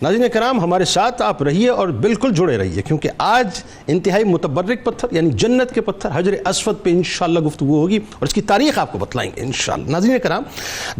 नाज़रीन कराम, हमारे साथ आप रहिए और बिल्कुल जुड़े रहिए, क्योंकि आज इंतहाई मुतबर्रिक पत्थर यानी जन्नत के पत्थर हजर अस्वद पे इंशाअल्लाह गुफ्तगू होगी और इसकी तारीख़ आपको बतलाएंगे इंशाअल्लाह। नाज़रीन कराम,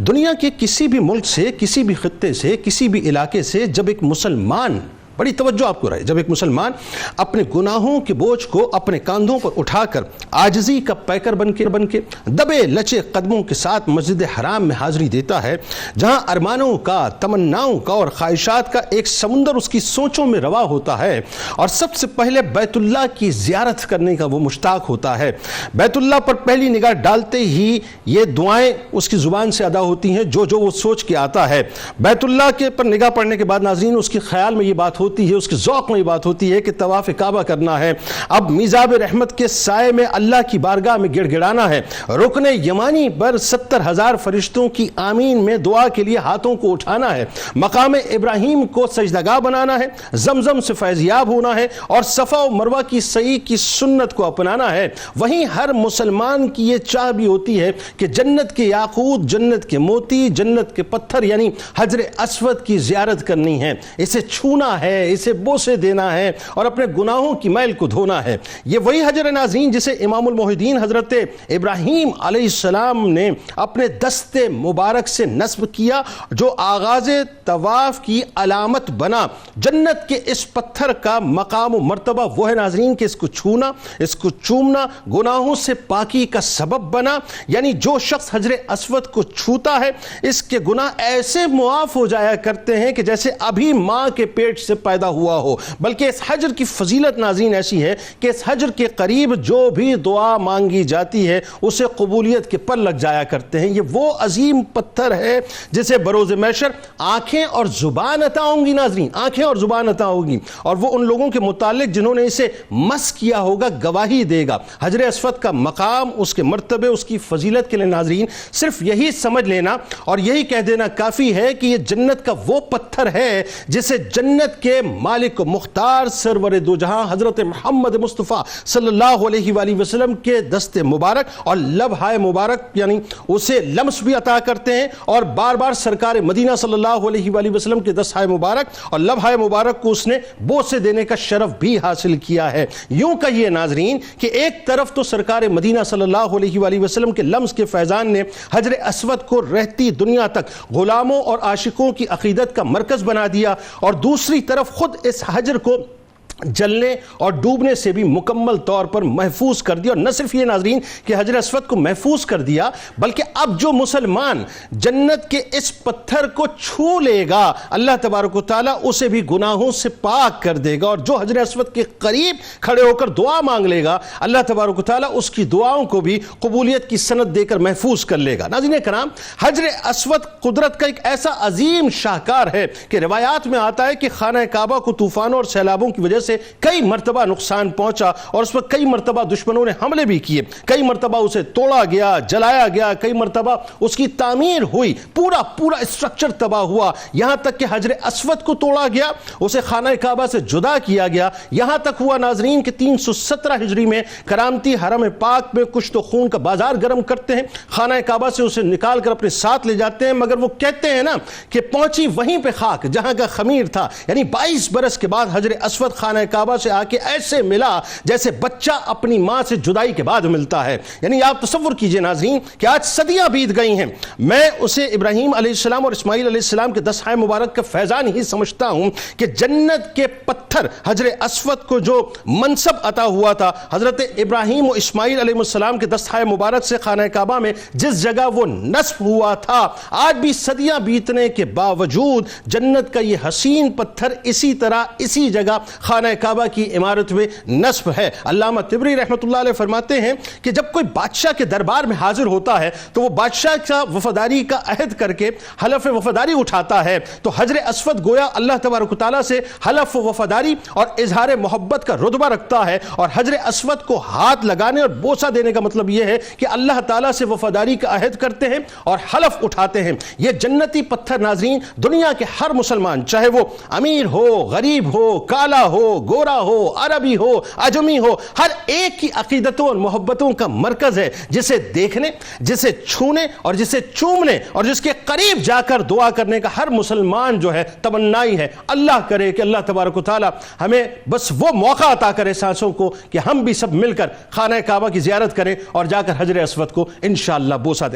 दुनिया के किसी भी मुल्क से, किसी भी खित्ते से, किसी भी इलाके से जब एक मुसलमान, बड़ी तवज्जो आपको रहे, जब एक मुसलमान अपने गुनाहों के बोझ को अपने कांधों पर उठाकर आजिज़ी का पैकर बन के दबे लचे कदमों के साथ मस्जिद हराम में हाज़िरी देता है, जहां अरमानों का, तमन्नाओं का और ख्वाहिशात का एक समुंदर उसकी सोचों में रवा होता है और सबसे पहले बैतुल्लाह की ज़ियारत करने का वो मुश्ताक होता है। बैतुल्लाह पर पहली निगाह डालते ही ये दुआएं उसकी ज़ुबान से अदा होती हैं जो वो सोच के आता है। बैतुल्लाह के पर निगाह पड़ने के बाद नाज़रीन उसके ख्याल में ये बात होती है, उसके ज़ौक़ में ये बात होती है कि तवाफ़ काबा करना है, अब मीज़ाब रहमत के साए में अल्लाह की बारगाह में गिड़गिड़ाना है, रुकने यमानी पर 70,000 फरिश्तों की आमीन में दुआ के लिए हाथों को उठाना है, मकाम इब्राहीम को सजदगाह बनाना है, जमजम से फैज़याब होना है और सफ़ा और मरवा की सई की सुन्नत को अपनाना है। वहीं हर मुसलमान की ये चाह भी होती है कि जन्नत के याकूत, जन्नत के मोती, जन्नत के पत्थर यानी हजर अस्वद की ज़ियारत करनी है, इसे छूना है, इसे बोसे देना है और अपने गुनाहों की मैल को धोना है। ये वही हजर नाज़रीन जिसे इमामुल मोहिद्दीन हजरत इब्राहीम अलैहिस्सलाम ने अपने दस्ते मुबारक से नस्ब किया, जो आगाज़ तवाफ़ की अलामत बना। जन्नत के इस पत्थर का मकाम व मर्तबा वो है नाज़रीन कि इसको छूना, इसको चूमना गुनाहों से पाकी का सबब बना, यानी जो शख्स हजर अस्वद को छूता है इसके गुनाह ऐसे मुआफ़ हो जाया करते हैं कि जैसे अभी माँ के पेट से पैदा हुआ हो। बल्कि इस हजर की फजीलत नाज़रीन ऐसी है कि इस हजर के करीब जो भी दुआ मांगी जाती है उसे कबूलियत के पर लग जाया करते हैं। ये वो अजीम पत्थर है जिसे बरोज़ महशर आंखें और जुबान अता होंगी नाज़रीन, आंखें और जुबान अता होगी और वो उन लोगों के मुतालिक जिन्होंने इसे मस किया होगा गवाही देगा। हजर अस्वद का मकाम, उसके मर्तबे, उसकी फजीलत के लिए नाज़रीन सिर्फ यही समझ लेना और यही कह देना काफ़ी है कि ये जन्नत का वो पत्थर है जिसे जन्नत के मालिक मुख्तार सरवर दो जहां हजरत मोहम्मद मुस्तफ़ा सल्लल्लाहु अलैहि वसल्लम के दस्ते मुबारक और लम्हाए मुबारक यानी उसे लम्स भी अता करते हैं और बार बार सरकार मदीना सल्लल्लाहु अलैहि वसल्लम के दस्ताए मुबारक और लम्हाए मुबारक को उसने बोसे देने का शरफ भी हासिल किया है। यूं कहिए नाजरीन कि एक तरफ तो सरकार मदीना सल्लल्लाहु अलैहि वसल्लम के लम्स के फैजान ने हजर अस्वद को रहती दुनिया तक गुलामों और आशिकों की अकीदत का मरकज बना दिया और दूसरी तरफ खुद इस हजर को जलने और डूबने से भी मुकम्मल तौर पर महफूज कर दिया। और न सिर्फ ये नाजरीन कि हजर अस्वद को महफूज कर दिया, बल्कि अब जो मुसलमान जन्नत के इस पत्थर को छू लेगा अल्लाह तबारक व तआला उसे भी गुनाहों से पाक कर देगा और जो हजर अस्वद के करीब खड़े होकर दुआ मांग लेगा अल्लाह तबारक व तआला उसकी दुआओं को भी कबूलियत की सनद देकर महफूज कर लेगा। नाज़रीन कराम, हजर अस्वद कुदरत का एक ऐसा अजीम शाहकार है कि रिवायात में आता है कि खाना काबा को तूफानों और सैलाबों की वजह से कई मर्तबा नुकसान पहुंचा और उस पर कई मर्तबा दुश्मनों ने हमले भी किए, कई मर्तबा उसे तोड़ा गया, जलाया गया, कई मर्तबा उसकी तामीर हुई, पूरा स्ट्रक्चर तबाह हुआ, यहां तक कि हजर अस्वद को तोड़ा गया, उसे खाना काबा से जुदा किया गया। यहां तक हुआ नाजरीन कि 317 हिजरी में करामती हरम पाक में कुछ तो खून का बाजार गर्म करते हैं, खाना काबा से उसे निकाल कर अपने साथ ले जाते हैं, मगर वो कहते हैं ना कि पहुंची वहीं पे खाक जहां का खमीर था, यानी 22 बरस के बाद हजर अस्वद खाना काबा से आके ऐसे मिला जैसे बच्चा अपनी मां से जुदाई के बाद मिलता है। यानी आप तसव्वुर कीजिए नाज़रीन कि आज सदियां बीत गई हैं, मैं उसे इब्राहीम अलैहिस्सलाम और इस्माइल अलैहिस्सलाम के दस्ताए मुबारक का फैजान ही समझता हूं कि जन्नत के पत्थर हजर अस्वद को जो मनसब अता हुआ था, हजरत इब्राहीम और इस्माइल अलैहिस्सलाम के दस्ताए मुबारक से खाना काबा में जिस जगह वो नस्ब हुआ था, आज भी सदियां बीतने के बावजूद जन्नत का ये हसीन पत्थर इसी तरह इसी जगह खाना काबा की इमारत में नस्ब है। अल्लामा तिबरी रहमतुल्लाह अलैह फरमाते हैं कि जब कोई बादशाह के दरबार में हाजिर होता है तो वो बादशाह का वफादारी का अहद करके हलफ वफादारी उठाता है, तो हजर अस्वद गोया अल्लाह तबारक व तआला से हलफ वफादारी और इजहार मोहब्बत का रुतबा रखता है और हजर अस्वद को हाथ लगाने और बोसा देने का मतलब यह है कि अल्लाह ताला से वफादारी का अहद करते हैं और हलफ उठाते हैं। यह जन्नती पत्थर नाजरीन दुनिया के हर मुसलमान, चाहे वो अमीर हो, गरीब हो, काला हो, گورا ہو، عربی ہو، عجمی ہو، ہر ایک کی عقیدتوں اور محبتوں کا مرکز ہے، جسے دیکھنے، جسے چھونے اور جسے چومنے اور جس کے قریب جا کر دعا کرنے کا ہر مسلمان جو ہے تمنائی ہے۔ اللہ کرے کہ اللہ تبارک و تعالی ہمیں بس وہ موقع عطا کرے سانسوں کو کہ ہم بھی سب مل کر خانہ کعبہ کی زیارت کریں اور جا کر حجر اسود کو انشاءاللہ بوسہ دیں۔